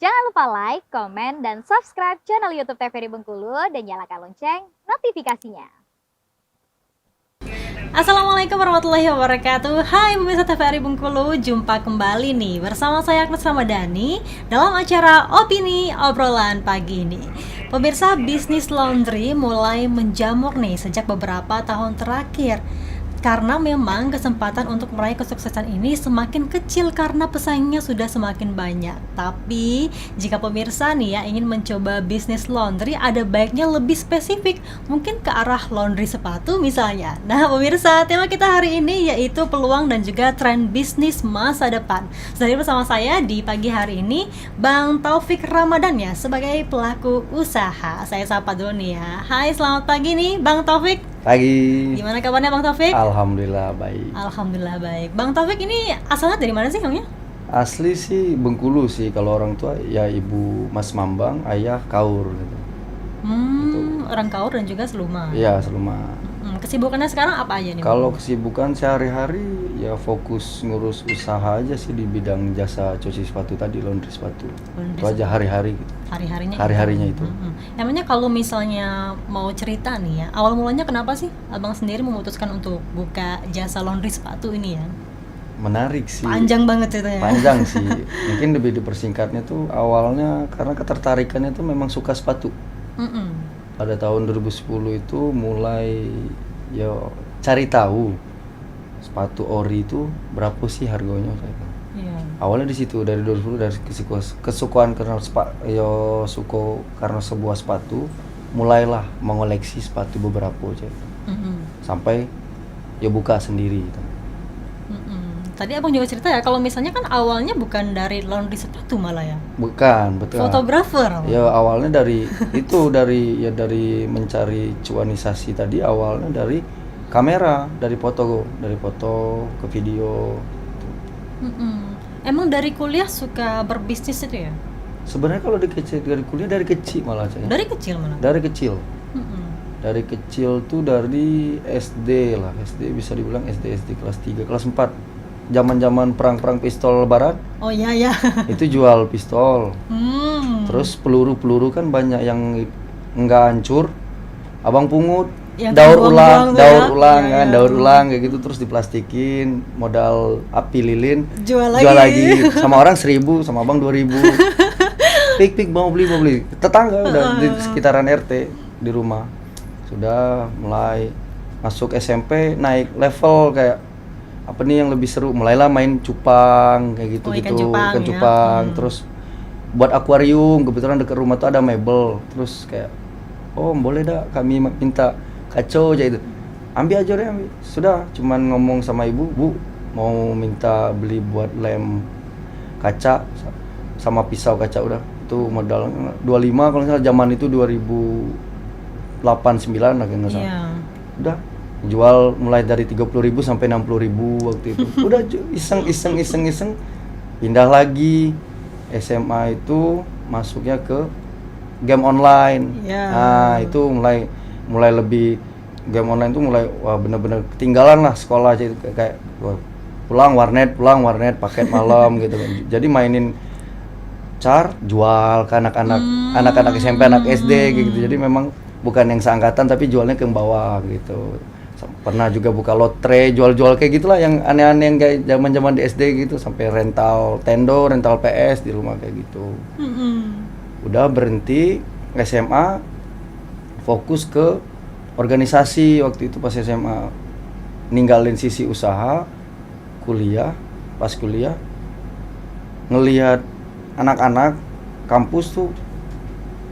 Jangan lupa like, komen, dan subscribe channel YouTube TVRI Bengkulu dan nyalakan lonceng notifikasinya. Assalamualaikum warahmatullahi wabarakatuh. Hai pemirsa TVRI Bengkulu, jumpa kembali nih bersama saya Agnes Ramadhani dalam acara Opini Obrolan Pagi ini. Pemirsa, bisnis laundry mulai menjamur nih sejak beberapa tahun terakhir. Karena memang kesempatan untuk meraih kesuksesan ini semakin kecil karena pesaingnya sudah semakin banyak. Tapi jika pemirsa nih ya ingin mencoba bisnis laundry, ada baiknya lebih spesifik, mungkin ke arah laundry sepatu misalnya. Nah pemirsa, tema kita hari ini yaitu peluang dan juga tren bisnis masa depan. Sudah bersama saya di pagi hari ini Bang Taufik Ramadan ya, sebagai pelaku usaha. Saya sapa dulu nih ya. Hai, selamat pagi nih Bang Taufik. Pagi. Gimana kabarnya Bang Taufik? Alhamdulillah baik. Alhamdulillah baik. Bang Taufik ini asalnya dari mana sih Bangnya? Asli sih Bengkulu sih, kalau orang tua ya ibu Mas Mambang, ayah Kaur gitu. Orang Kaur dan juga Seluma. Iya, Seluma. Kesibukannya sekarang apa aja nih? Kalau kesibukan sehari-hari ya fokus ngurus usaha aja sih di bidang jasa cuci sepatu tadi, laundry sepatu. Laundry Itu aja hari-hari gitu. Hari-harinya itu. Emangnya kalau misalnya mau cerita nih ya, awal mulanya kenapa sih Abang sendiri memutuskan untuk buka jasa laundry sepatu ini ya? Menarik sih. Panjang banget ceritanya. Panjang sih. Mungkin lebih dipersingkatnya tuh awalnya karena ketertarikannya tuh memang suka sepatu. Pada tahun 2010 itu mulai ya cari tahu sepatu ori itu berapa sih harganya saya. Iya. Awalnya di situ dari 2010 dari kesukaan karena karena sebuah sepatu, mulailah mengoleksi sepatu beberapa sampai ya buka sendiri gitu. Tadi Abang juga cerita ya kalau misalnya kan awalnya bukan dari laundry sepatu malah ya. Bukan, betul. Fotografer. Ya awalnya dari itu dari mencari cuanisasi tadi, awalnya dari kamera, dari foto ke video. Emang dari kuliah suka berbisnis itu ya? Sebenarnya kalau dari kuliah dari kecil malah saya. Dari kecil malah. Dari kecil. Dari kecil tuh dari SD lah, SD bisa dibilang SD kelas 3, kelas 4. Zaman-zaman perang pistol barat. Oh iya. Itu jual pistol. Terus peluru kan banyak yang enggak hancur. Abang pungut, daur ulang kayak gitu, terus diplastikin, modal api lilin, jual lagi. Sama orang 1.000, sama abang 2.000. Pik mau beli. Tetangga udah di sekitaran RT di rumah. Sudah mulai masuk SMP, naik level kayak apa nih yang lebih seru, mulailah main cupang kayak gitu, ikan cupang. Terus buat akuarium, kebetulan dekat rumah tuh ada mebel, terus kayak boleh dah kami minta kacau aja itu, ambil aja deh. Sudah cuman ngomong sama ibu, Bu mau minta beli buat lem kaca sama pisau kaca, udah itu modal 25 kalau nggak salah, zaman itu 2008-9 lah kalau nggak salah. Udah jual mulai dari 30.000 sampai 60.000 waktu itu. Udah iseng pindah lagi. SMA itu masuknya ke game online. Nah itu mulai lebih game online itu mulai bener-bener ketinggalan lah sekolah aja, kayak pulang warnet paket malam gitu kan. Jadi mainin jual ke anak-anak SMP, anak SD gitu. Jadi memang bukan yang seangkatan tapi jualnya ke bawah gitu. Pernah juga buka lotre, jual-jual kayak gitulah yang aneh-aneh yang kayak zaman-zaman di SD gitu, sampai rental Tendo, rental PS di rumah kayak gitu. Udah berhenti SMA, fokus ke organisasi waktu itu pas SMA. Ninggalin sisi usaha, pas kuliah ngelihat anak-anak kampus tuh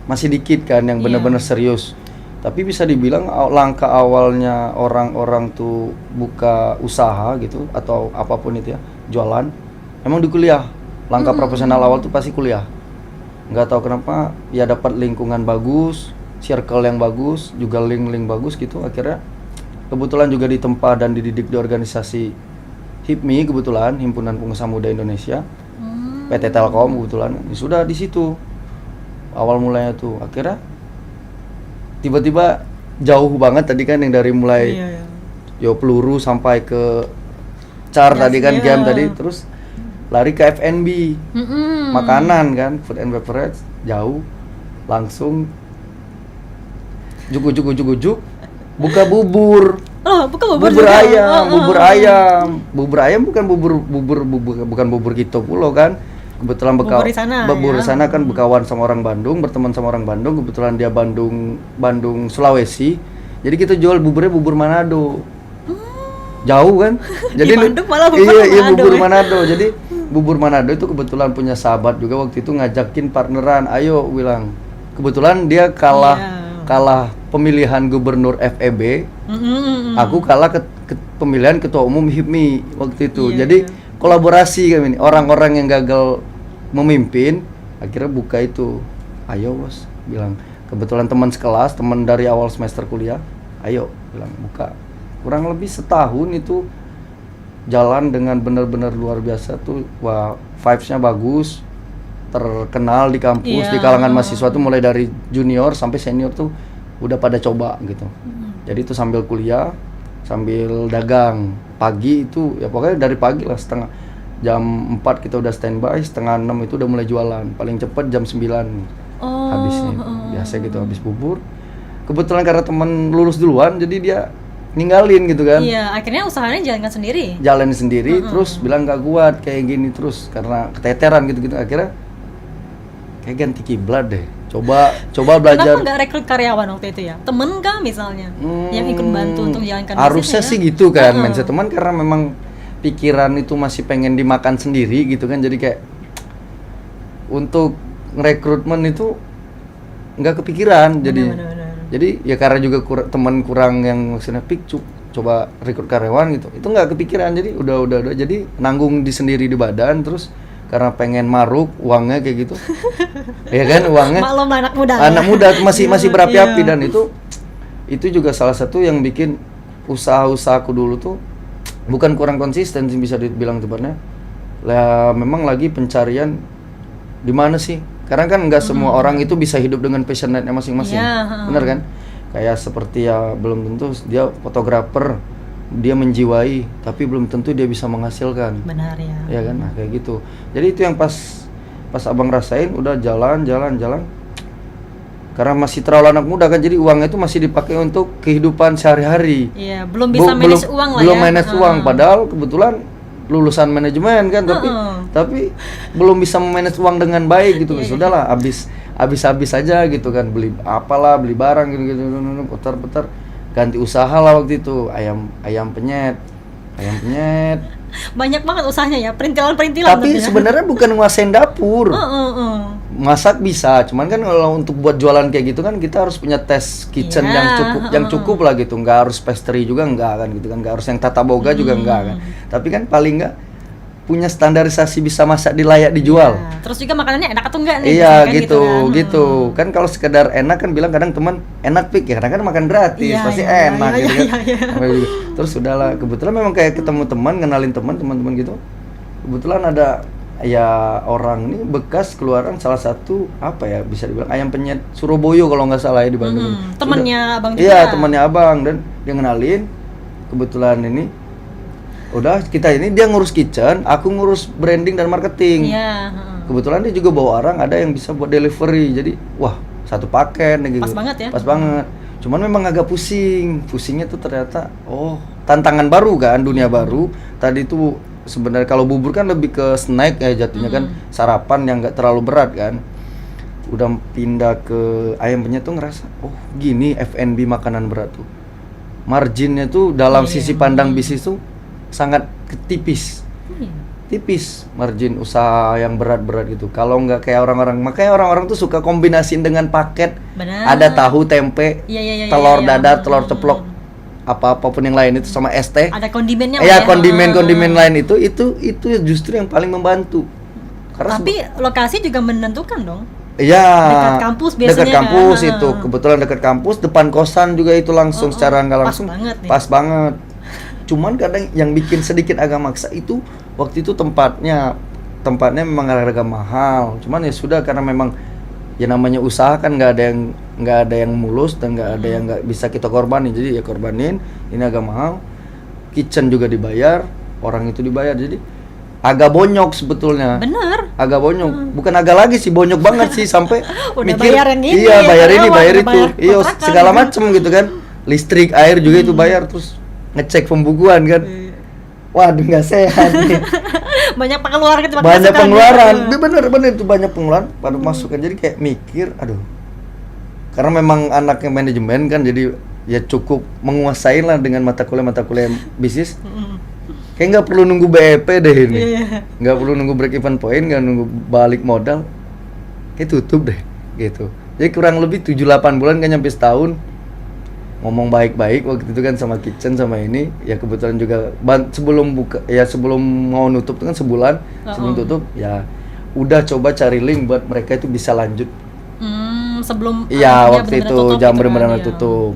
masih dikit kan yang benar-benar serius. Tapi bisa dibilang langkah awalnya orang-orang tuh buka usaha gitu atau apapun itu ya, jualan, emang di kuliah. Langkah profesional awal tuh pasti kuliah. Nggak tahu kenapa ya, dapat lingkungan bagus, circle yang bagus, juga link bagus gitu. Akhirnya kebetulan juga ditempa dan dididik di organisasi HIPMI, kebetulan Himpunan Pengusaha Muda Indonesia, PT Telkom kebetulan. Sudah di situ awal mulanya tuh. Akhirnya tiba-tiba jauh banget tadi kan, yang dari mulai peluru sampai ke tadi kan game tadi, terus lari ke F&B, makanan kan, food and beverage, jauh, langsung juk, buka bubur. Oh, bukan bubur Bubur juga. ayam, bubur ayam bukan bukan bubur gitu pulau kan. Kebetulan Bubur di sana, bubur ya. di sana kan berkawan sama orang Bandung, berteman sama orang Bandung, kebetulan dia Bandung Sulawesi. Jadi kita jual buburnya bubur Manado. Jauh kan? Jadi Bandung malah bubur iya Manado, bubur ya. Manado. Jadi bubur Manado itu kebetulan punya sahabat juga waktu itu ngajakin partneran, ayo bilang. Kebetulan dia kalah pemilihan gubernur FEB. Aku kalah ke pemilihan ketua umum HIPMI waktu itu. Iya, Jadi kolaborasi kami ini, orang-orang yang gagal memimpin akhirnya buka itu. Ayo bos, bilang. Kebetulan teman sekelas, teman dari awal semester kuliah. Ayo, bilang buka. Kurang lebih setahun itu jalan dengan benar-benar luar biasa tuh. Wah, vibes-nya bagus. Terkenal di kampus, di kalangan mahasiswa tuh mulai dari junior sampai senior tuh udah pada coba gitu. Jadi itu sambil kuliah, sambil dagang. Pagi itu ya pokoknya dari pagi lah, jam 4 kita udah standby, setengah 6 itu udah mulai jualan. Paling cepat jam 9 habisnya. Biasa gitu habis bubur. Kebetulan karena teman lulus duluan jadi dia ninggalin gitu kan. Iya, akhirnya usahanya jalankan sendiri. Jalan sendiri terus bilang gak kuat kayak gini terus karena keteteran gitu-gitu. Akhirnya kayak ganti kiblat deh. Coba belajar. Kenapa nggak rekrut karyawan waktu itu ya? Temen kah misalnya yang ikut bantu untuk menjalankan harusnya bisnisnya? sih gitu kan mindset teman, karena memang pikiran itu masih pengen dimakan sendiri gitu kan. Jadi kayak untuk rekrutmen itu nggak kepikiran. Jadi ya karena juga teman kurang yang maksudnya coba rekrut karyawan gitu, itu nggak kepikiran. Jadi udah jadi nanggung sendiri di badan. Terus karena pengen maruk uangnya kayak gitu ya kan, uangnya maklum anak muda masih berapi-api. Dan itu juga salah satu yang bikin usaha-usahaku dulu tuh bukan kurang konsisten sih, bisa dibilang tepatnya lah. Memang lagi pencarian di mana sih, karena kan nggak semua orang itu bisa hidup dengan passionate-nya masing-masing. Bener kan? Kayak seperti ya belum tentu dia fotografer, dia menjiwai, tapi belum tentu dia bisa menghasilkan. Benar ya. Ya kan, nah kayak gitu. Jadi itu yang pas abang rasain, udah jalan. Karena masih terlalu anak muda kan, jadi uangnya itu masih dipakai untuk kehidupan sehari-hari. Iya, belum bisa manage uang lah belum ya. manage uang, padahal kebetulan lulusan manajemen kan, tapi belum bisa manage uang dengan baik gitu. Sudahlah, habis aja gitu kan, beli barang gitu, putar-putar. Ganti usaha lah waktu itu, ayam penyet. Banyak banget usahanya ya, perintilan Tapi sebenarnya bukan nguasain dapur. Masak bisa, cuman kan kalau untuk buat jualan kayak gitu kan kita harus punya tes kitchen yang cukup lah gitu. Nggak harus pastry juga enggak kan gitu kan, nggak harus yang tata boga juga enggak kan. Tapi kan paling nggak punya standarisasi bisa masak di layak dijual. Ya. Terus juga makanannya enak atau enggak nih? Iya Kan gitu. Kan kalau sekedar enak kan bilang kadang teman enak pik ya, kadang kan makan gratis pasti enak gitu kan. Terus udahlah, kebetulan memang kayak ketemu teman, ngenalin teman-teman gitu. Kebetulan ada ya orang ini bekas keluaran salah satu apa ya bisa dibilang ayam penyet Surabaya kalau nggak salah ya di Bandung. Temannya abang juga. Iya, temannya abang, dan dia ngenalin. Kebetulan ini udah dia ngurus kitchen, aku ngurus branding dan marketing. Iya. Kebetulan dia juga bawa orang, ada yang bisa buat delivery. Jadi wah, satu paket gitu. Pas banget ya. Pas banget. Cuman memang agak pusingnya tuh ternyata tantangan baru kan, dunia baru. Tadi tuh sebenarnya kalau bubur kan lebih ke snack ya jatuhnya kan, sarapan yang nggak terlalu berat kan. Udah pindah ke ayam penyet tuh ngerasa gini F&B makanan berat tuh. Marginnya tuh dalam sisi pandang bisnis tuh sangat tipis. Tipis margin usaha yang berat-berat gitu. Kalau nggak kayak orang-orang, makanya orang-orang tuh suka kombinasiin dengan paket. Benar. Ada tahu, tempe, telur dadar, telur ceplok, apapun yang lain itu sama es teh. Ada kondimennya. Ya, kondimen lain itu justru yang paling membantu. Karena tapi lokasi juga menentukan dong. Iya. Dekat kampus biasanya. Dekat kampus itu, kebetulan dekat kampus, depan kosan juga itu langsung secara nggak langsung. Pas banget. Cuman kadang yang bikin sedikit agak maksa itu waktu itu tempatnya memang agak mahal. Cuman ya sudah, karena memang ya namanya usaha kan nggak ada yang mulus dan nggak ada yang nggak bisa kita korbanin. Jadi ya korbanin, ini agak mahal. Kitchen juga dibayar, orang itu dibayar. Jadi agak bonyok sebetulnya. Bener. Agak bonyok, bukan agak lagi sih, bonyok banget sih sampai Udah mikir, bayar yang ini, iya bayar ini, karyawan, bayar udah itu, bayar iya kontrakan, segala gitu. macem gitu kan, listrik, air juga itu bayar, terus ngecek pembukuan kan, waduh nggak sehat nih, Banyak pengeluaran gitu, banyak masukan, pengeluaran, gitu. bener itu banyak pengeluaran, pada masukan, jadi kayak mikir, aduh, karena memang anaknya manajemen kan, jadi ya cukup menguasai lah dengan mata kuliah bisnis. Kayak nggak perlu nunggu BEP deh ini, nggak perlu nunggu break even point, nggak nunggu balik modal, kayak tutup deh gitu. Jadi kurang lebih 7-8 bulan, kan nyampe setahun, ngomong baik-baik waktu itu kan sama kitchen sama ini, ya kebetulan juga sebelum buka, ya sebelum mau nutup itu kan sebulan sebelum tutup, ya udah coba cari link buat mereka itu bisa lanjut. Sebelum Iya dia waktu benar-benar itu tutup jam gitu kan, benar-benar iya. tutup.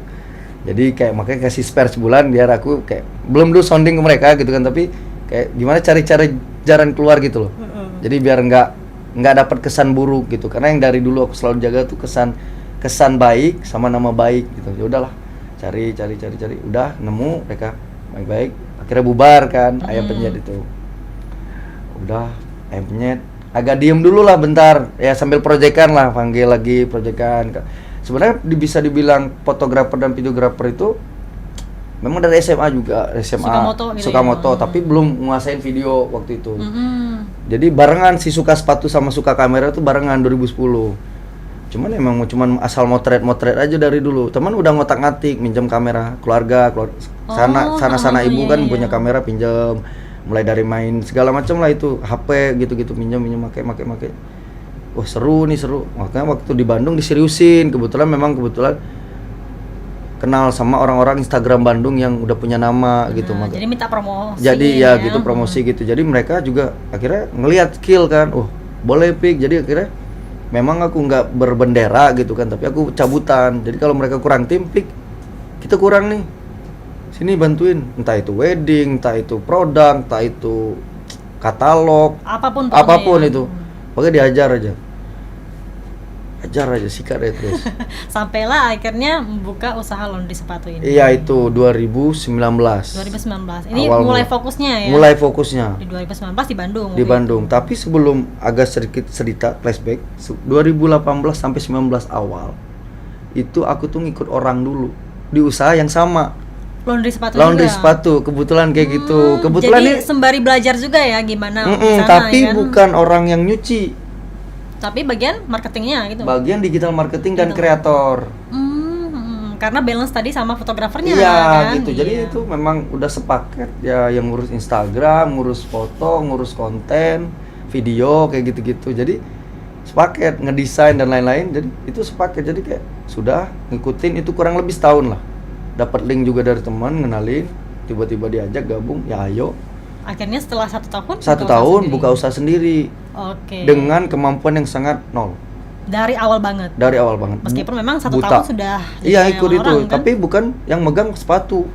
Jadi kayak makanya kasih spare sebulan biar aku kayak belum dulu sounding ke mereka gitu kan, tapi kayak gimana cari-cari jalan keluar gitu loh. Jadi biar nggak dapat kesan buruk gitu, karena yang dari dulu aku selalu jaga tuh kesan baik sama nama baik gitu. Ya udahlah, cari, udah nemu mereka baik-baik, akhirnya bubar kan. Ayam Penyet itu udah, Ayam Penyet agak diem dulu lah bentar ya, sambil proyekan lah, panggil lagi proyekan. Sebenarnya bisa dibilang fotografer dan videografer itu memang dari SMA juga, suka moto, tapi belum menguasain video waktu itu. Jadi barengan sih, suka sepatu sama suka kamera tuh barengan 2010. Cuman emang cuman asal motret aja dari dulu. Teman udah ngotak-ngatik, minjem kamera keluarga, sana ibu kan punya kamera, pinjam. Mulai dari main segala macam lah itu, HP gitu-gitu, minjem make. Wah seru. Makanya waktu di Bandung diseriusin, kebetulan kenal sama orang-orang Instagram Bandung yang udah punya nama gitu. Jadi minta promosi. Jadi ya gitu, promosi gitu. Jadi mereka juga akhirnya ngelihat skill kan, boleh Pik. Jadi akhirnya memang aku nggak berbendera gitu kan, tapi aku cabutan. Jadi kalau mereka kurang tim, Pik, kita kurang nih, sini bantuin. Entah itu wedding, entah itu produk, entah itu katalog, apapun ya. itu. Pokoknya ajar aja sikat ya terus. Sampailah akhirnya membuka usaha laundry sepatu ini. Iya itu 2019. Ini mulai fokusnya ya. Mulai fokusnya. Di 2019 di Bandung. Di Bandung. Tapi sebelum agak sedikit cerita flashback, 2018 sampai 19 awal itu aku tuh ngikut orang dulu di usaha yang sama. Laundry sepatu, kebetulan kayak gitu. Kebetulan jadi sembari belajar juga ya gimana sana, tapi ya kan? bukan orang yang nyuci. Tapi bagian marketingnya gitu. Bagian digital marketing dan kreator. Karena balance tadi sama fotografernya iya, kan. gitu. Jadi itu memang udah sepaket ya, yang ngurus Instagram, ngurus foto, ngurus konten, video kayak gitu-gitu. Jadi sepaket, ngedesain dan lain-lain. Jadi itu sepaket. Jadi kayak sudah ngikutin itu kurang lebih setahun lah. Dapat link juga dari teman, ngenalin, tiba-tiba diajak gabung, ya ayo. Akhirnya setelah 1 tahun buka usaha sendiri. Oke. Dengan kemampuan yang sangat nol. Dari awal banget. Meskipun memang 1 tahun sudah. Iya ikut itu, kan? tapi bukan yang megang sepatu.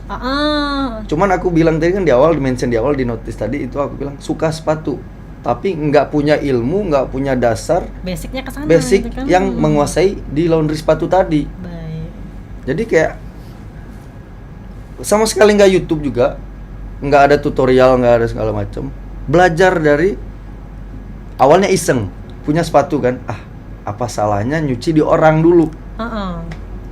Cuman aku bilang tadi kan di awal, di-mention di awal di notice tadi itu aku bilang suka sepatu, tapi nggak punya ilmu, nggak punya dasar. Basicnya kesana. Basic gitu kan? yang menguasai di laundry sepatu tadi. Baik. Jadi kayak sama sekali nggak YouTube juga, nggak ada tutorial, nggak ada segala macam. Belajar dari awalnya iseng, punya sepatu kan, apa salahnya nyuci di orang dulu.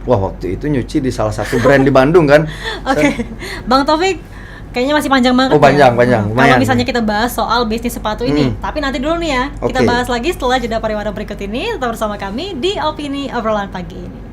Wah waktu itu nyuci di salah satu brand di Bandung kan. Oke. Bang Taufik, kayaknya masih panjang banget. Panjang. Kalau misalnya kita bahas soal bisnis sepatu ini, tapi nanti dulu nih ya, kita bahas lagi setelah jeda pariwara berikut ini. Tetap bersama kami di Opini Obrolan Pagi ini.